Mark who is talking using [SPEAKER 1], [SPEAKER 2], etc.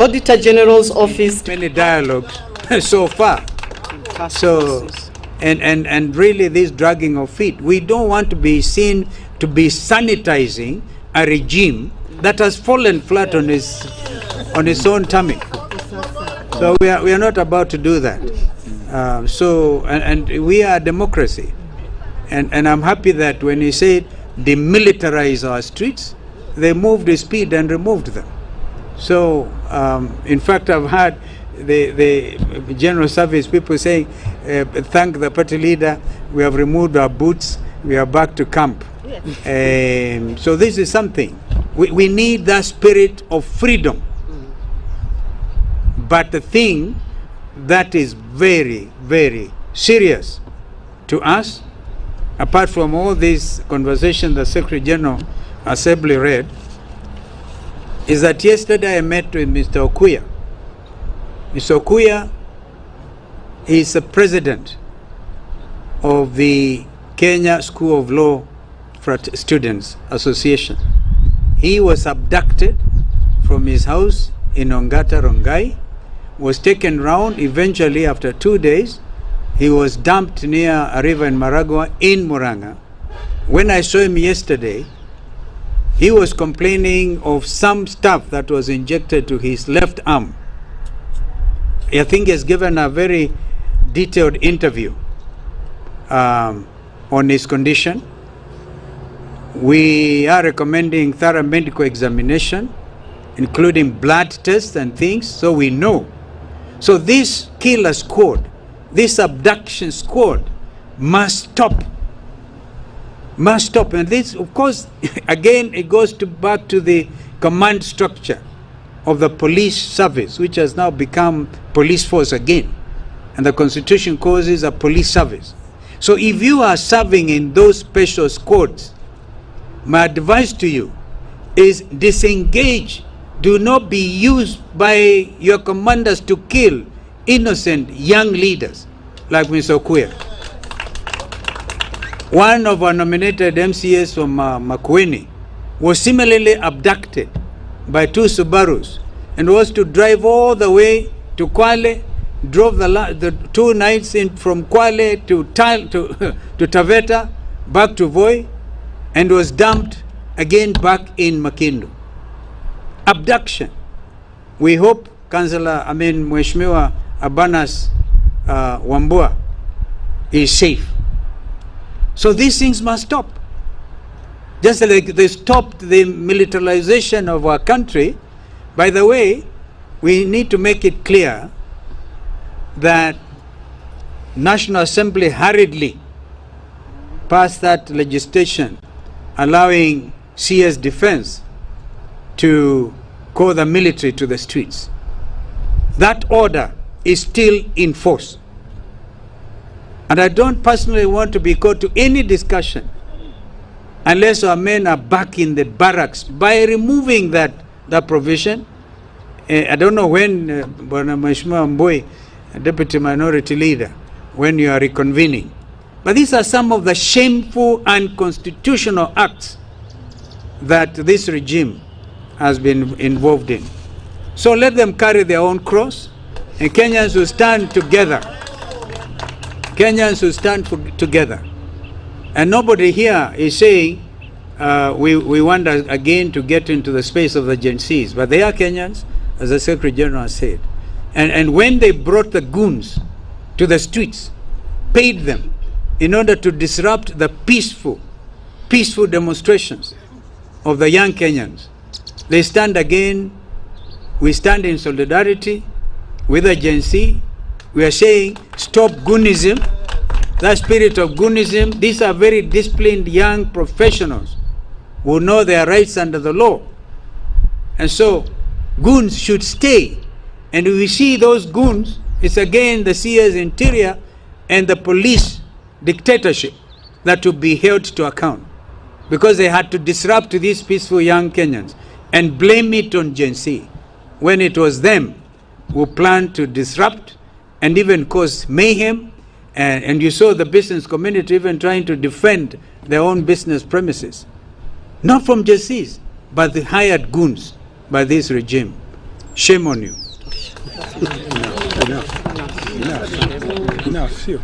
[SPEAKER 1] Auditor General's office.
[SPEAKER 2] Many dialogues so far. So, and really this dragging of feet. We don't want to be seen to be sanitizing a regime that has fallen flat on its own tummy. So we are not about to do that. And we are a democracy. And I'm happy that when he said demilitarize our streets, they moved the speed and removed them. So, in fact, I've had the general service people saying, thank the party leader, we have removed our boots, we are back to camp. So this is something. We need that spirit of freedom. But the thing that is very, very serious to us, apart from all this conversation the Secretary General Assembly read, is that yesterday I met with Mr. Okuya. Mr. Okuya is the president of the Kenya School of Law Students Association. He was abducted from his house in Ongata, Rongai, was taken round. Eventually, after 2 days, he was dumped near a river in Maragua in Muranga. When I saw him yesterday, he was complaining of some stuff that was injected to his left arm. I think he has given a very detailed interview on his condition. We are recommending thorough medical examination, including blood tests and things, so we know. So this killer squad, this abduction squad must stop. Must stop. And this, of course, again, it goes back to the command structure of the police service, which has now become police force again. And the Constitution calls it a police service. So if you are serving in those special squads, my advice to you is disengage. Do not be used by your commanders to kill innocent young leaders like Mr. Okuya. One of our nominated MCAs from makwiny was similarly abducted by 2 Subarus and was to drive all the way to Kwale, drove the 2 nights in from Kwale to Taveta, back to Voi, and was dumped again back in Makindu. Abduction. We hope Mheshimiwa Abanas Wambua is safe. So these things must stop. Just like they stopped the militarization of our country. By the way, we need to make it clear that National Assembly hurriedly passed that legislation allowing CS Defense to call the military to the streets. That order is still in force. And I don't personally want to be called to any discussion unless our men are back in the barracks by removing that provision. I don't know when, Mheshimiwa Mboi, Deputy Minority Leader, when you are reconvening. But these are some of the shameful and unconstitutional acts that this regime has been involved in. So let them carry their own cross, and Kenyans will stand together. Kenyans will stand together. And nobody here is saying we want again to get into the space of the Gen Zs, but they are Kenyans, as the Secretary General said. And when they brought the goons to the streets, paid them in order to disrupt the peaceful demonstrations of the young Kenyans, they stand again. We stand in solidarity with the Gen Z. We are saying stop goonism, that spirit of goonism. These are very disciplined young professionals who know their rights under the law. And so goons should stay. And we see those goons, it's again the CS Interior and the police dictatorship that will be held to account, because they had to disrupt these peaceful young Kenyans and blame it on Gen Z, when it was them who planned to disrupt and even cause mayhem. And you saw the business community even trying to defend their own business premises. Not from Gen Zs, but the hired goons by this regime. Shame on you.
[SPEAKER 3] Enough. Sio.